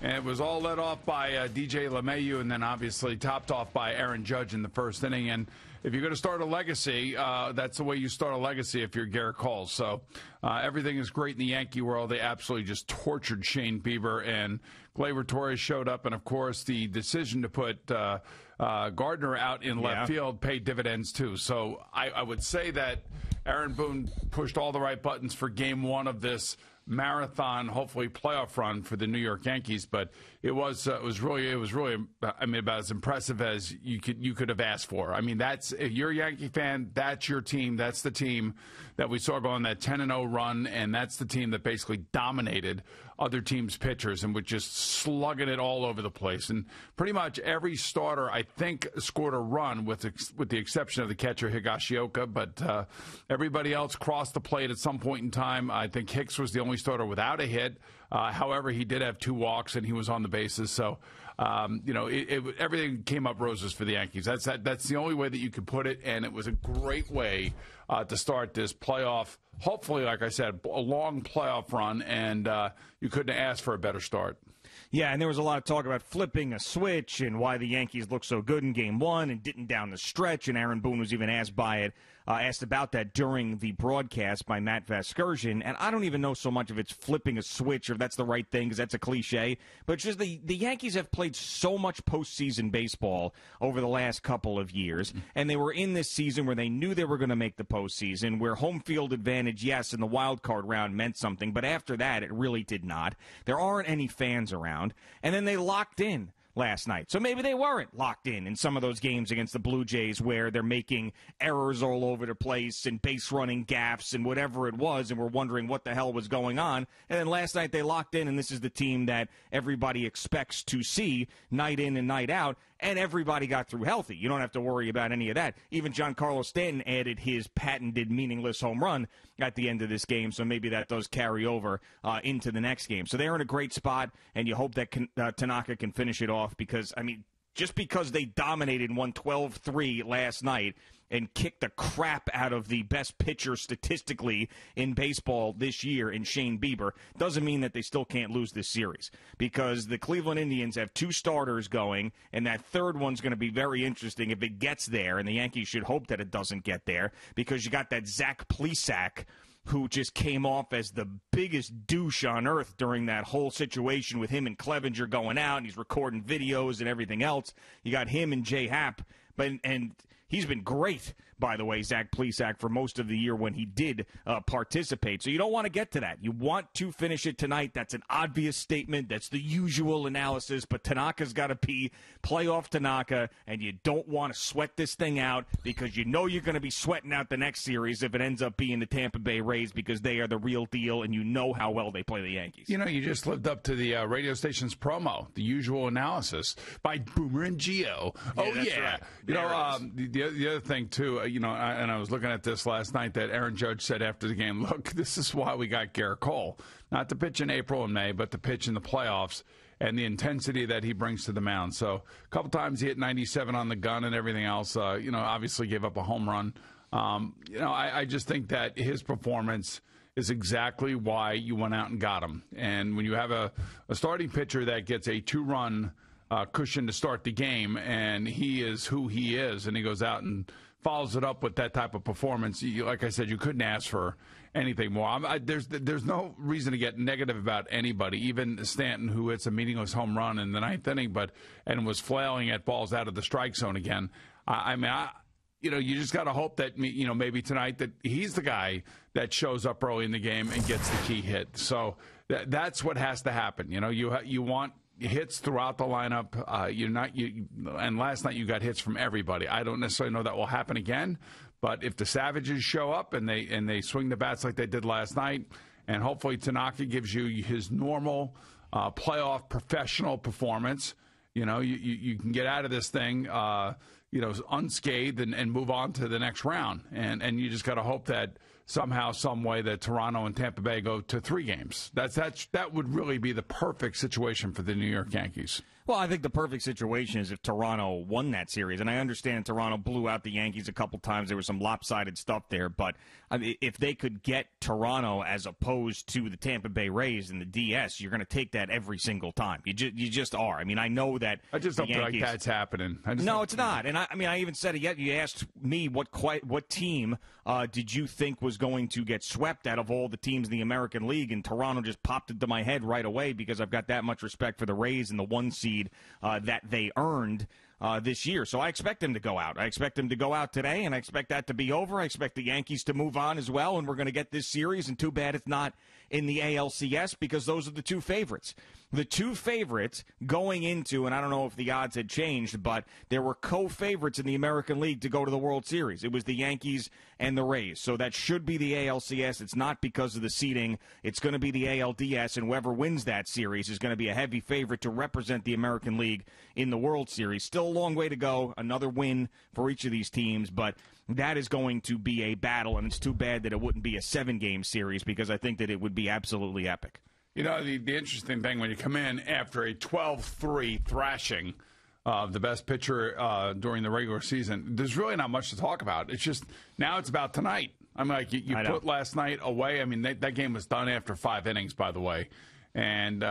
And it was all led off by DJ LeMahieu and then obviously topped off by Aaron Judge in the first inning. And if you're going to start a legacy, that's the way you start a legacy if you're Garrett Cole. So everything is great in the Yankee world. They absolutely just tortured Shane Bieber, and Gleyber Torres showed up. And, of course, the decision to put Gardner out in left field paid dividends, too. So I would say that Aaron Boone pushed all the right buttons for game one of this marathon, hopefully playoff run for the New York Yankees, but it was really I mean, about as impressive as you could have asked for. I mean, if you're a Yankee fan, that's your team. That's the team that we saw go on that 10-0 run, and that's the team that basically dominated other teams' pitchers and was just slugging it all over the place. And pretty much every starter, I think, scored a run with the exception of the catcher Higashioka, but everybody else crossed the plate at some point in time. I think Hicks was the only starter without a hit. However, he did have 2 walks, and he was on the bases. So, everything came up roses for the Yankees. That's the only way that you could put it, and it was a great way to start this playoff. Hopefully, like I said, a long playoff run, and you couldn't ask for a better start. Yeah, and there was a lot of talk about flipping a switch and why the Yankees looked so good in Game 1 and didn't down the stretch, and Aaron Boone was even asked about that during the broadcast by Matt Vasgersian, and I don't even know so much if it's flipping a switch or if that's the right thing, because that's a cliche, but it's just the Yankees have played so much postseason baseball over the last couple of years, and they were in this season where they knew they were going to make the postseason, where home field advantage, yes, in the wild card round meant something, but after that, it really did not. There aren't any fans around. And then they locked in last night. So maybe they weren't locked in some of those games against the Blue Jays where they're making errors all over the place and base running gaffes and whatever it was, and we're wondering what the hell was going on. And then last night they locked in, and this is the team that everybody expects to see night in and night out, and everybody got through healthy. You don't have to worry about any of that. Even Giancarlo Stanton added his patented meaningless home run at the end of this game, so maybe that does carry over into the next game. So they're in a great spot, and you hope that Tanaka can finish it off because, I mean, just because they dominated and won 12-3 last night and kicked the crap out of the best pitcher statistically in baseball this year in Shane Bieber doesn't mean that they still can't lose this series, because the Cleveland Indians have 2 starters going, and that third one's going to be very interesting if it gets there, and the Yankees should hope that it doesn't get there, because you got that Zach Plesac who just came off as the biggest douche on earth during that whole situation with him and Clevenger going out, and he's recording videos and everything else. You got him and Jay Happ, and he's been great, by the way, Zach Plesac, for most of the year when he did participate. So you don't want to get to that. You want to finish it tonight. That's an obvious statement. That's the usual analysis. But Tanaka's got to be playoff Tanaka, and you don't want to sweat this thing out because you know you're going to be sweating out the next series if it ends up being the Tampa Bay Rays, because they are the real deal, and you know how well they play the Yankees. You know, you just lived up to the radio station's promo, the usual analysis by Boomer and Gio. Right. You know, the other thing, too, and I was looking at this last night that Aaron Judge said after the game, look, this is why we got Garrett Cole. Not to pitch in April and May, but to pitch in the playoffs and the intensity that he brings to the mound. So a couple times he hit 97 on the gun and everything else, obviously gave up a home run. I just think that his performance is exactly why you went out and got him. And when you have a starting pitcher that gets a 2-run cushion to start the game, and he is who he is, and he goes out and follows it up with that type of performance, like I said, you couldn't ask for anything more. There's no reason to get negative about anybody, even Stanton, who hits a meaningless home run in the 9th inning, and was flailing at balls out of the strike zone again. You just got to hope that, maybe tonight that he's the guy that shows up early in the game and gets the key hit. So that's what has to happen. You want hits throughout the lineup. And last night you got hits from everybody. I don't necessarily know that will happen again, but if the Savages show up and they swing the bats like they did last night, and hopefully Tanaka gives you his normal playoff professional performance, you can get out of this thing unscathed and move on to the next round. And you just got to hope that somehow, some way that Toronto and Tampa Bay go to 3 games. That would really be the perfect situation for the New York Yankees. Well, I think the perfect situation is if Toronto won that series. And I understand Toronto blew out the Yankees a couple times. There was some lopsided stuff there. But I mean, if they could get Toronto as opposed to the Tampa Bay Rays in the DS, you're going to take that every single time. You just are. I mean, I know that. I just don't feel like that's happening. No, it's not. And I even said it yet. You asked me what team did you think was going to get swept out of all the teams in the American League, and Toronto just popped into my head right away because I've got that much respect for the Rays and the 1 seed that they earned this year. So I expect them to go out. I expect them to go out today, and I expect that to be over. I expect the Yankees to move on as well, and we're going to get this series, and too bad it's not in the ALCS because those are the 2 favorites. The 2 favorites going into, and I don't know if the odds had changed, but there were co-favorites in the American League to go to the World Series. It was the Yankees and the Rays. So that should be the ALCS. It's not because of the seeding. It's going to be the ALDS, and whoever wins that series is going to be a heavy favorite to represent the American League in the World Series. Still a long way to go. Another win for each of these teams, but that is going to be a battle, and it's too bad that it wouldn't be a 7-game series because I think that it would be absolutely epic. You know, the interesting thing when you come in after a 12-3 thrashing of the best pitcher during the regular season, there's really not much to talk about. It's just now it's about tonight. I mean, like you put last night away. I mean, that game was done after 5 innings, by the way. And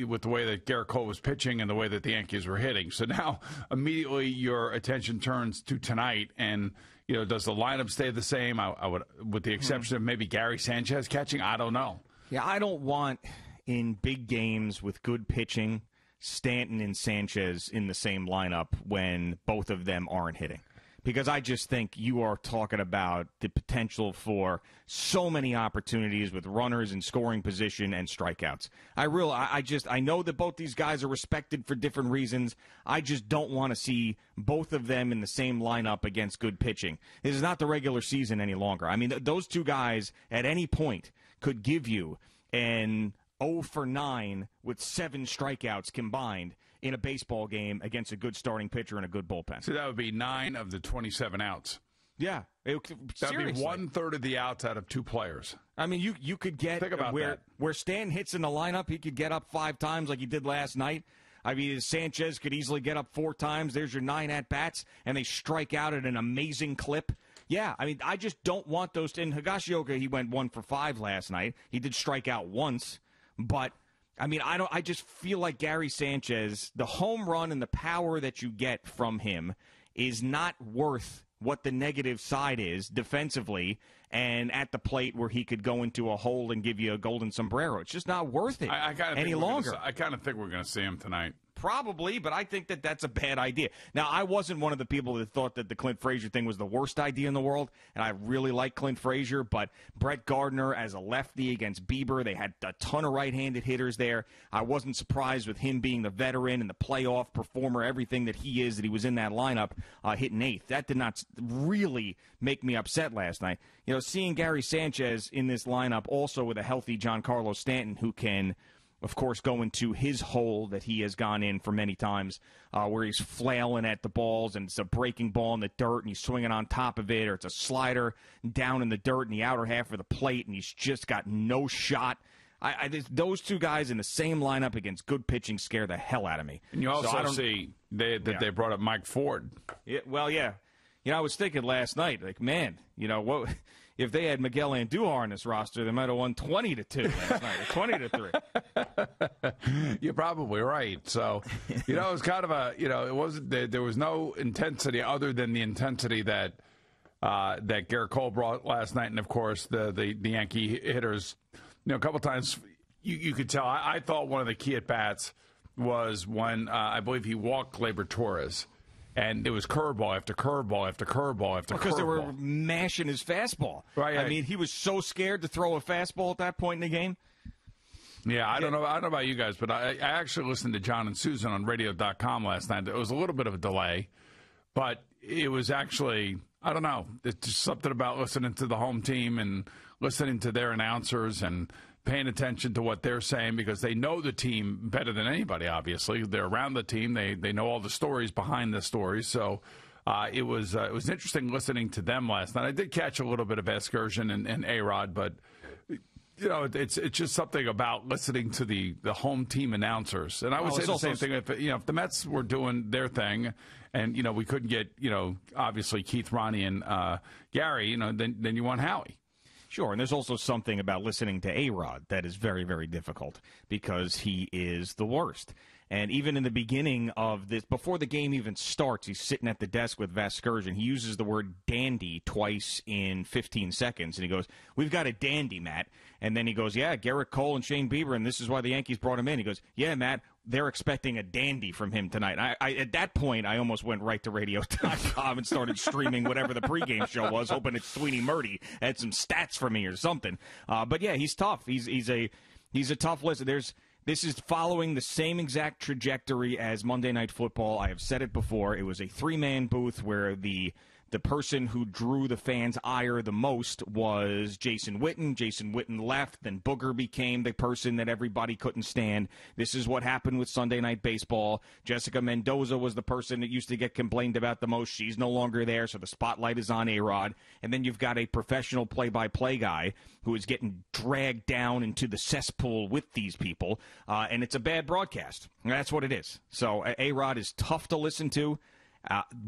with the way that Garrett Cole was pitching and the way that the Yankees were hitting. So now immediately your attention turns to tonight. And, you know, does the lineup stay the same? I would, with the exception of maybe Gary Sanchez catching. I don't know. Yeah, I don't want in big games with good pitching Stanton and Sanchez in the same lineup when both of them aren't hitting. Because I just think you are talking about the potential for so many opportunities with runners in scoring position and strikeouts. I know that both these guys are respected for different reasons. I just don't want to see both of them in the same lineup against good pitching. This is not the regular season any longer. I mean, those 2 guys at any point could give you an 0 for 9 with 7 strikeouts combined in a baseball game against a good starting pitcher and a good bullpen. So that would be 9 of the 27 outs. Yeah. That would be 1/3 of the outs out of 2 players. I mean, you could get Think about where Stan hits in the lineup, he could get up 5 times like he did last night. I mean, Sanchez could easily get up 4 times. There's your 9 at-bats, and they strike out at an amazing clip. Yeah, I mean, I just don't want those. In Higashioka, he went 1 for 5 last night. He did strike out once, but I mean, I just feel like Gary Sanchez, the home run and the power that you get from him is not worth what the negative side is defensively and at the plate where he could go into a hole and give you a golden sombrero. It's just not worth it any longer. I kind of think we're going to see him tonight. Probably, but I think that that's a bad idea. Now, I wasn't one of the people that thought that the Clint Frazier thing was the worst idea in the world, and I really like Clint Frazier, but Brett Gardner as a lefty against Bieber, they had a ton of right-handed hitters there. I wasn't surprised with him being the veteran and the playoff performer, everything that he is, that he was in that lineup hitting 8th. That did not really make me upset last night. You know, seeing Gary Sanchez in this lineup also with a healthy Giancarlo Stanton who can, of course, go into his hole that he has gone in for many times where he's flailing at the balls and it's a breaking ball in the dirt and he's swinging on top of it, or it's a slider down in the dirt in the outer half of the plate and he's just got no shot. Those 2 guys in the same lineup against good pitching scare the hell out of me. And you also see they brought up Mike Ford. Yeah, well, yeah. You know, I was thinking last night, like, man, you know, what if they had Miguel Andujar on this roster, they might have won 20-2 last night, or 20-3. You're probably right. So, you know, it was kind of it wasn't, there was no intensity other than the intensity that Garrett Cole brought last night. And, of course, the Yankee hitters, you know, a couple times you could tell. I thought one of the key at-bats was when I believe he walked Gleyber Torres. And it was curveball after curveball after curveball after curveball. Because they were mashing his fastball. Right. I mean, he was so scared to throw a fastball at that point in the game. Yeah, I don't know about you guys, but I actually listened to John and Susan on radio.com last night. There was a little bit of a delay, but it was actually, I don't know, it's just something about listening to the home team and listening to their announcers and paying attention to what they're saying because they know the team better than anybody, obviously. They're around the team. They know all the stories behind the stories. So it was interesting listening to them last night. I did catch a little bit of Excursion and A-Rod, but it's just something about listening to the home team announcers. And I would say the same thing if the Mets were doing their thing, and we couldn't get obviously Keith, Ronnie, and Gary, then you want Howie. Sure, and there's also something about listening to A-Rod that is very, very difficult because he is the worst. And even in the beginning of this, before the game even starts, he's sitting at the desk with Vasgersian. He uses the word dandy twice in 15 seconds. And he goes, "We've got a dandy, Matt." And then he goes, "Yeah, Garrett Cole and Shane Bieber, and this is why the Yankees brought him in." He goes, "Yeah, Matt, they're expecting a dandy from him tonight." I at that point, I almost went right to radio.com and started streaming whatever the pregame show was, hoping it's Sweeney Murdy had some stats for me or something. But yeah, he's tough. He's a tough listener. This is following the same exact trajectory as Monday Night Football. I have said it before. It was a three-man booth where the person who drew the fans' ire the most was Jason Witten. Jason Witten left, then Booger became the person that everybody couldn't stand. This is what happened with Sunday Night Baseball. Jessica Mendoza was the person that used to get complained about the most. She's no longer there, so the spotlight is on A-Rod. And then you've got a professional play-by-play guy who is getting dragged down into the cesspool with these people, and it's a bad broadcast. That's what it is. So A-Rod is tough to listen to.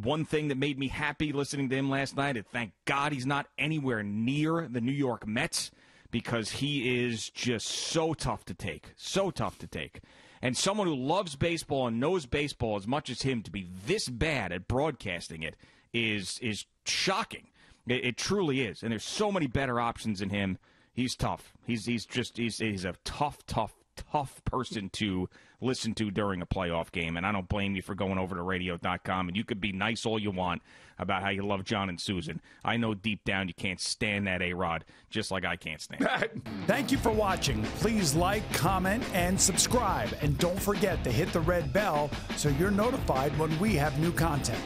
One thing that made me happy listening to him last night, and thank God he's not anywhere near the New York Mets, because he is just so tough to take. So tough to take. And someone who loves baseball and knows baseball as much as him to be this bad at broadcasting it is shocking. It truly is. And there's so many better options than him. He's tough. He's a tough person to listen to during a playoff game, and I don't blame you for going over to radio.com, and you could be nice all you want about how you love John and Susan. I know deep down you can't stand that A-Rod, just like I can't stand it. Thank you for watching. Please like, comment, and subscribe, and don't forget to hit the red bell so you're notified when we have new content.